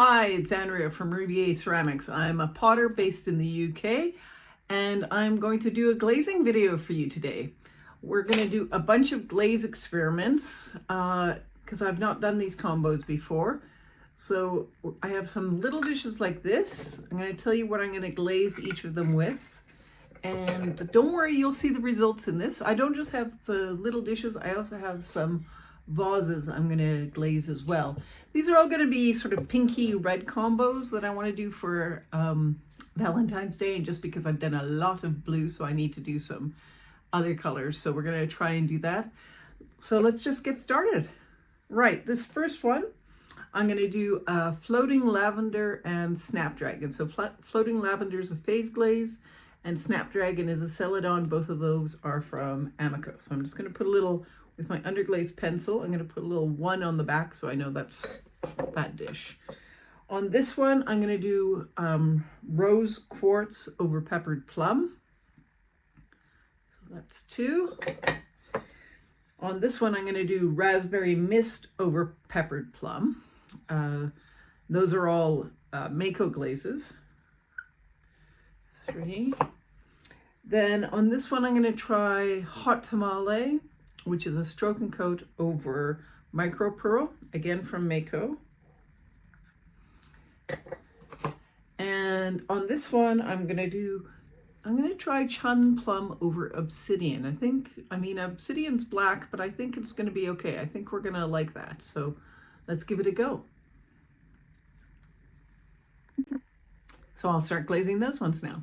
Hi, it's Andrea from Ruby A Ceramics. I'm a potter based in the UK, and I'm going to do a glazing video for you today. We're going to do a bunch of glaze experiments because I've not done these combos before. So I have some little dishes like this. I'm going to tell you what I'm going to glaze each of them with. And don't worry, you'll see the results in this. I don't just have the little dishes, I also have some vases I'm going to glaze as well. These are all going to be sort of pinky red combos that I want to do for Valentine's Day, and just because I've done a lot of blue, so I need to do some other colors. So we're going to try and do that. So let's just get started. Right, this first one, I'm going to do floating lavender and snapdragon. So floating lavender is a phase glaze, and snapdragon is a celadon. Both of those are from Amaco. So I'm just going to put a little, with my underglaze pencil, I'm going to put a little 1 on the back so I know that's that dish. On this one, I'm going to do rose quartz over peppered plum. So that's 2. On this one, I'm going to do raspberry mist over peppered plum. Those are all Mayco glazes. 3. Then on this one, I'm going to try hot tamale, which is a stroke and coat over micro pearl, again from Mayco. And on this one, I'm going to try chun plum over obsidian. Obsidian's black, but I think it's going to be okay. I think we're going to like that. So let's give it a go. So I'll start glazing those ones now.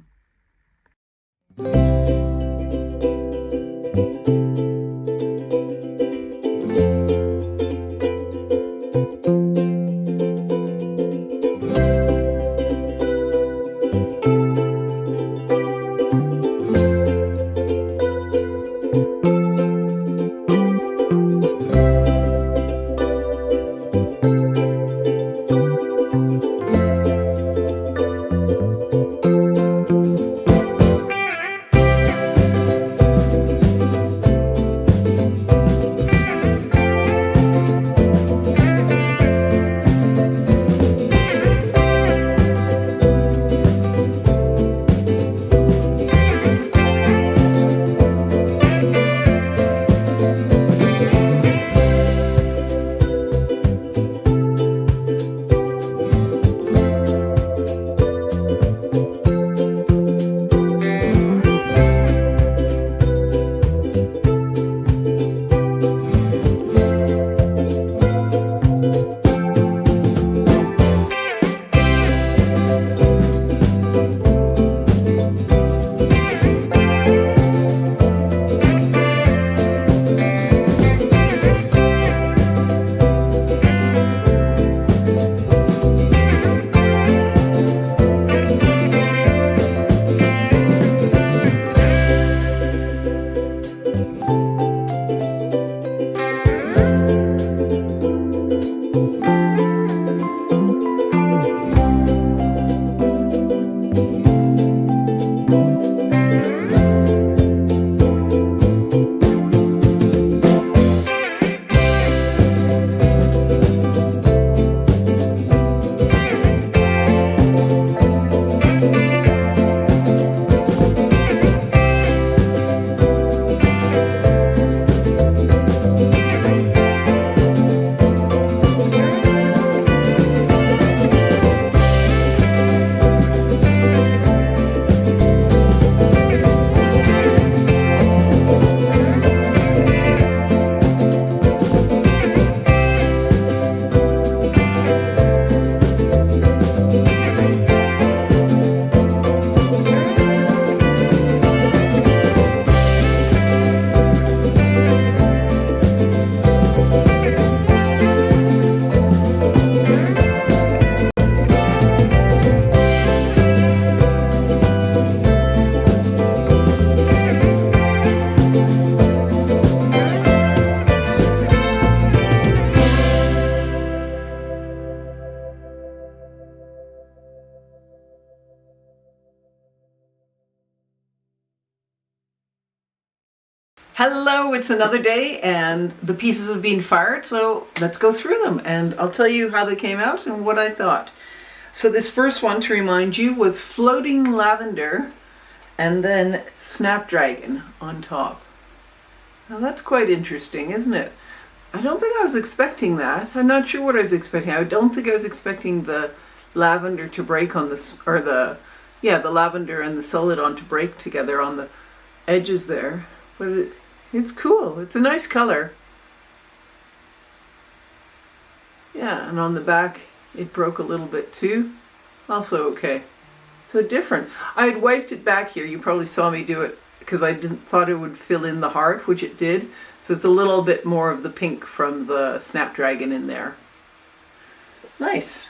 Hello, it's another day and the pieces have been fired, so let's go through them and I'll tell you how they came out and what I thought. So this first one, to remind you, was floating lavender and then snapdragon on top. Now that's quite interesting, isn't it? I don't think I was expecting that. I'm not sure what I was expecting. I don't think I was expecting the lavender to break on this, or the lavender and the celadon to break together on the edges there. But it's cool. It's a nice color. Yeah, and on the back it broke a little bit too. Also okay. So different. I had wiped it back here. You probably saw me do it because I thought it would fill in the heart, which it did. So it's a little bit more of the pink from the snapdragon in there. Nice.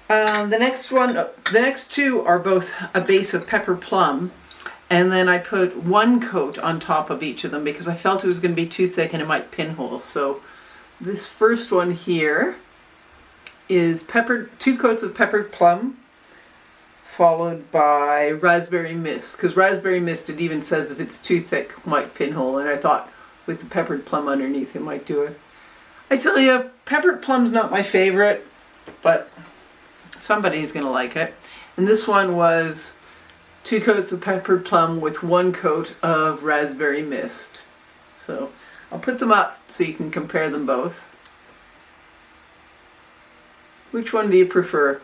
The next two are both a base of pepper plum, and then I put one coat on top of each of them because I felt it was going to be too thick and it might pinhole. So this first one here is 2 coats of peppered plum, followed by raspberry mist, because raspberry mist, it even says if it's too thick might pinhole, and I thought with the peppered plum underneath it might do it. I tell you, peppered plum's not my favorite, but somebody's gonna like it. And this one was 2 coats of peppered plum with 1 coat of raspberry mist. So I'll put them up so you can compare them both. Which one do you prefer?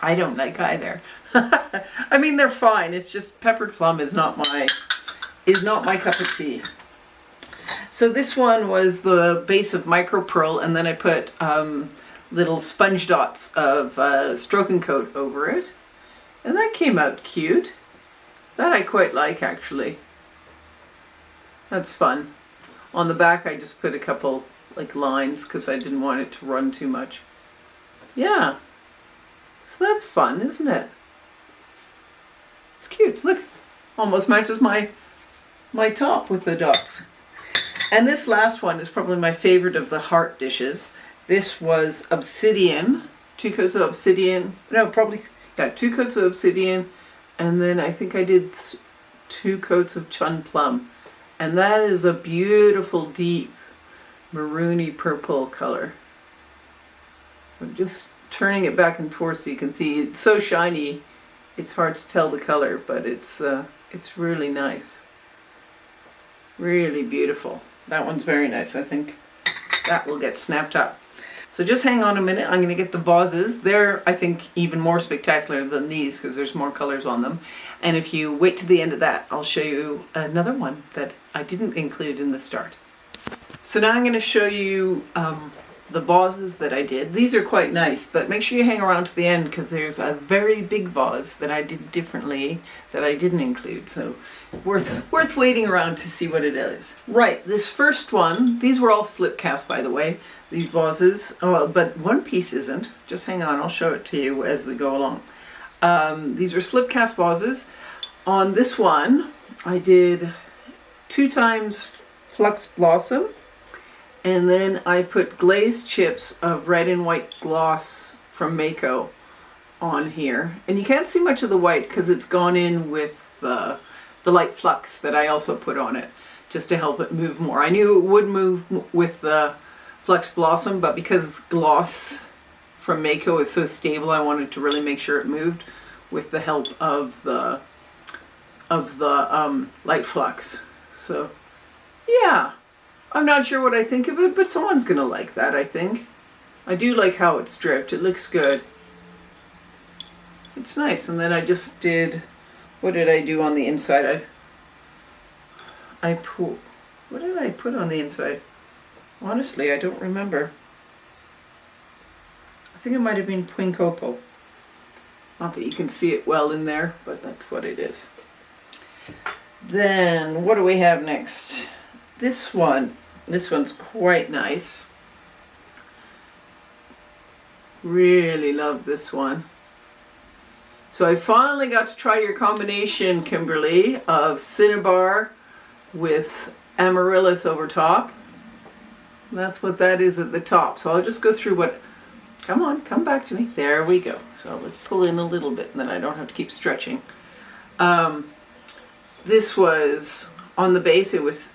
I don't like either. I mean, they're fine. It's just peppered plum is not my cup of tea. So this one was the base of micro pearl, and then I put little sponge dots of stroke and coat over it, and that came out cute. That I quite like, actually. That's fun. On the back I just put a couple like lines because I didn't want it to run too much. Yeah, so that's fun, isn't it? It's cute. Look, almost matches my top with the dots. And this last one is probably my favorite of the heart dishes. This was obsidian, 2 coats of obsidian. No, probably, yeah, 2 coats of obsidian, and then I think I did 2 coats of chun plum. And that is a beautiful, deep, maroony purple color. I'm just turning it back and forth so you can see. It's so shiny, it's hard to tell the color, but it's really nice. Really beautiful. That one's very nice. I think that will get snapped up. So just hang on a minute. I'm going to get the vases. They're, I think, even more spectacular than these because there's more colors on them. And if you wait to the end of that, I'll show you another one that I didn't include in the start. So now I'm going to show you the vases that I did. These are quite nice, but make sure you hang around to the end because there's a very big vase that I did differently that I didn't include. So worth waiting around to see what it is. Right, this first one, these were all slip cast, by the way, these vases. Oh, but one piece isn't. Just hang on, I'll show it to you as we go along. These are slip cast vases. On this one, I did 2 times Flux Blossom, and then I put glazed chips of red and white gloss from Mayco on here. And you can't see much of the white because it's gone in with the light flux that I also put on it, just to help it move more. I knew it would move with the Flux Blossom, but because gloss from Mayco is so stable, I wanted to really make sure it moved with the help of the light flux. So yeah, I'm not sure what I think of it, but someone's gonna like that, I think. I do like how it's dripped. It looks good. It's nice. And then I just did, what did I do on the inside? What did I put on the inside? Honestly, I don't remember. I think it might have been Quincopo. Not that you can see it well in there, but that's what it is. Then, what do we have next? This one's quite nice. Really love this one. So I finally got to try your combination, Kimberly, of cinnabar with amaryllis over top. That's what that is at the top. So I'll just go through what, come on, come back to me. There we go. So let's pull in a little bit and then I don't have to keep stretching. This was, on the base, it was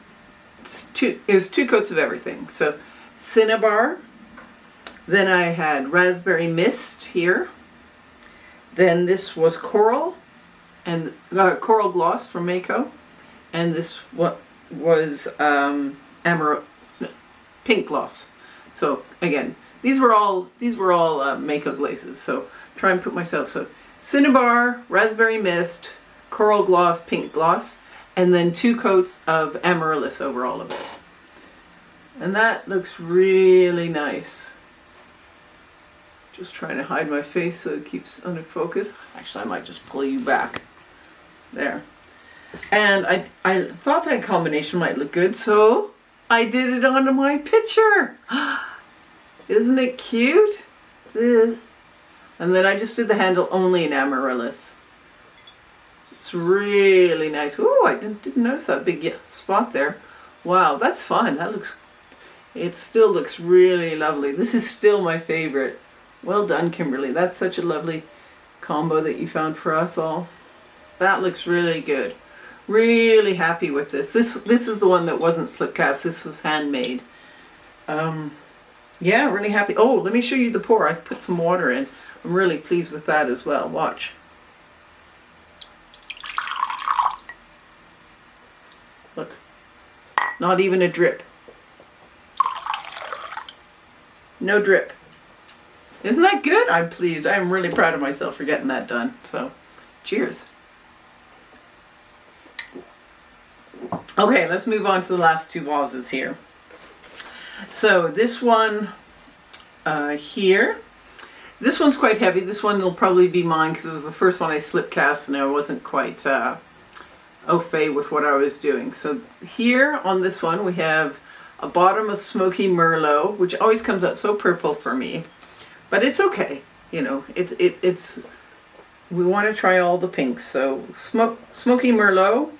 2 coats of everything. So cinnabar, then I had raspberry mist here, Then this was coral, and coral gloss from Mayco, and this was pink gloss. So again, these were all Mayco glazes. So try and put myself, so cinnabar, raspberry mist, coral gloss, pink gloss, and then 2 coats of amaryllis over all of it. And that looks really nice. Just trying to hide my face so it keeps under focus. Actually, I might just pull you back. There. And I thought that combination might look good, so I did it onto my picture. Isn't it cute? And then I just did the handle only in amaryllis. It's really nice. Ooh, I didn't notice that big spot there. Wow, that's fun. It still looks really lovely. This is still my favorite. Well done, Kimberly. That's such a lovely combo that you found for us all. That looks really good. Really happy with this. This is the one that wasn't slip cast. This was handmade. Yeah, really happy. Oh, let me show you the pour. I've put some water in. I'm really pleased with that as well. Watch. Look. Not even a drip. No drip. Isn't that good? I'm pleased. I'm really proud of myself for getting that done. So, cheers. Okay, let's move on to the last 2 vases here. So this one here, this one's quite heavy. This one will probably be mine because it was the first one I slip cast and I wasn't quite au fait with what I was doing. So here on this one we have a bottom of smoky merlot, which always comes out so purple for me. But it's okay, you know, it's we want to try all the pinks. So smoky merlot,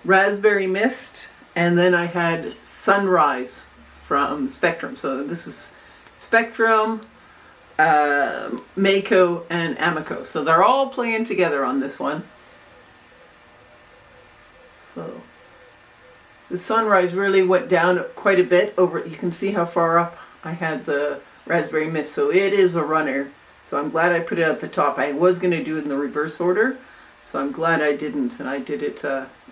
raspberry mist, and then I had sunrise from Spectrum. So this is Spectrum, Mayco and Amaco. So they're all playing together on this one. So the sunrise really went down quite a bit over. You can see how far up I had the raspberry mist, so it is a runner. So I'm glad I put it at the top. I was going to do it in the reverse order, so I'm glad I didn't, and I did it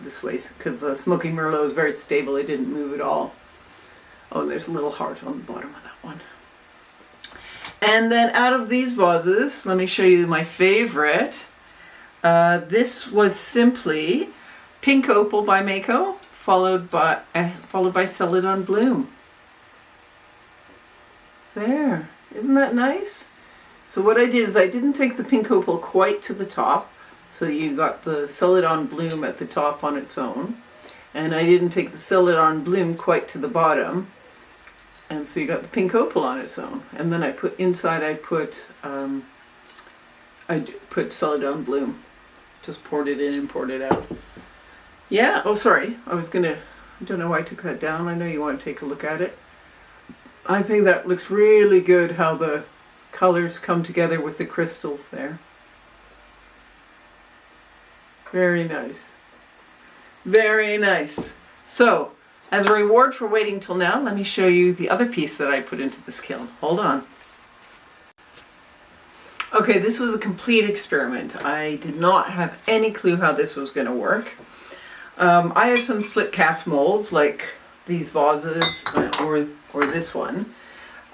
this way because the smoky merlot is very stable. It didn't move at all. Oh, and there's a little heart on the bottom of that one. And then out of these vases, let me show you my favorite. This was simply Pink Opal by Mayco, followed by Celadon Bloom. There, isn't that nice? So what I did is I didn't take the Pink Opal quite to the top, so you got the Celadon Bloom at the top on its own, and I didn't take the Celadon Bloom quite to the bottom, and so you got the Pink Opal on its own. And then I put inside, I put Celadon Bloom. Just poured it in and poured it out. Yeah, oh sorry, I don't know why I took that down. I know you want to take a look at it. I think that looks really good how the colors come together with the crystals there. Very nice. Very nice. So, as a reward for waiting till now, let me show you the other piece that I put into this kiln. Hold on. Okay, this was a complete experiment. I did not have any clue how this was going to work. I have some slip cast molds like these vases or this one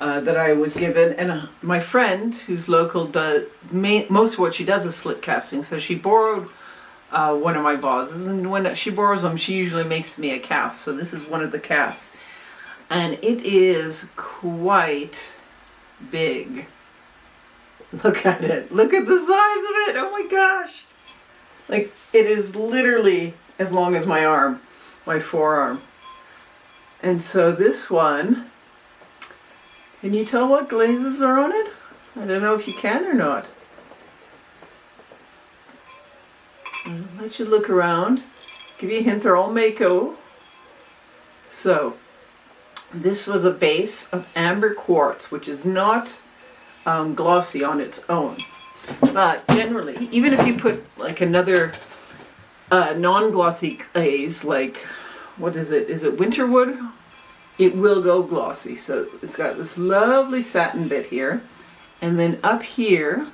that I was given, and my friend who's local does most of what she does is slip casting, so she borrowed one of my vases, and when she borrows them she usually makes me a cast. So this is one of the casts, and it is quite big. Look at it. Look at the size of it. Oh my gosh. Like, it is literally as long as my arm, my forearm. And so this one, can you tell what glazes are on it? I don't know if you can or not. I'll let you look around. Give you a hint, they're all Mayco. So, this was a base of amber quartz, which is not glossy on its own. But generally, even if you put like another non-glossy glaze, like, what is it? Is it Winterwood? It will go glossy. So it's got this lovely satin bit here. And then up here,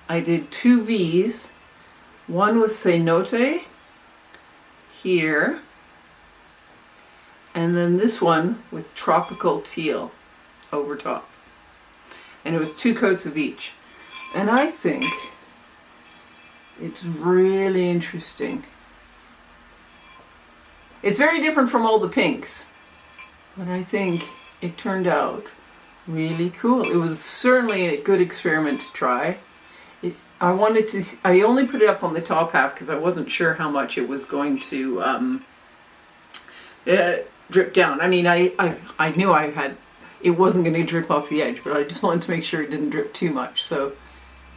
I did 2 V's, one with cenote here, and then this one with tropical teal over top. And it was 2 coats of each. And I think it's really interesting. It's very different from all the pinks, but I think it turned out really cool. It was certainly a good experiment to try. I only put it up on the top half because I wasn't sure how much it was going to drip down. I mean, I knew it wasn't going to drip off the edge, but I just wanted to make sure it didn't drip too much. So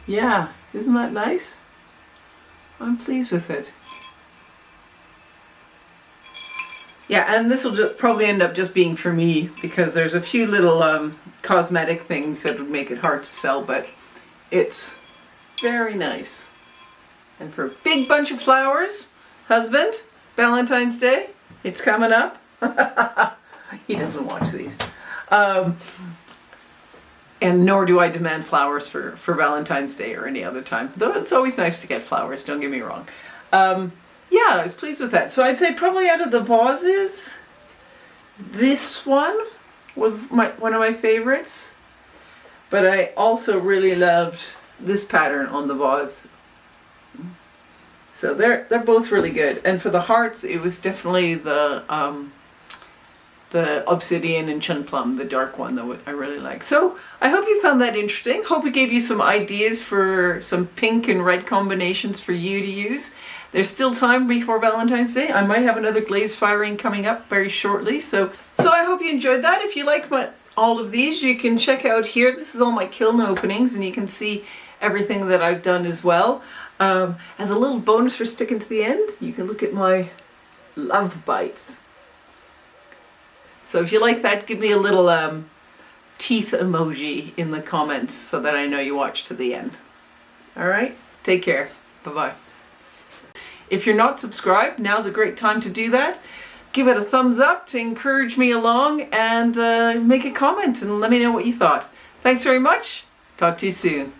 yeah, isn't that nice? I'm pleased with it. Yeah, and this will just probably end up just being for me because there's a few little cosmetic things that would make it hard to sell, but it's very nice. And for a big bunch of flowers, husband, Valentine's Day, it's coming up. He doesn't watch these. And nor do I demand flowers for Valentine's Day or any other time. Though it's always nice to get flowers, don't get me wrong. Yeah, I was pleased with that. So I'd say probably out of the vases, this one was one of my favorites. But I also really loved this pattern on the vase. So they're both really good. And for the hearts, it was definitely the obsidian and chun plum, the dark one that I really like. So I hope you found that interesting. Hope it gave you some ideas for some pink and red combinations for you to use. There's still time before Valentine's Day. I might have another glaze firing coming up very shortly. So I hope you enjoyed that. If you like all of these, you can check out here. This is all my kiln openings, and you can see everything that I've done as well. As a little bonus for sticking to the end, you can look at my love bites. So if you like that, give me a little teeth emoji in the comments so that I know you watched to the end. All right, take care. Bye-bye. If you're not subscribed, now's a great time to do that. Give it a thumbs up to encourage me along, and make a comment and let me know what you thought. Thanks very much. Talk to you soon.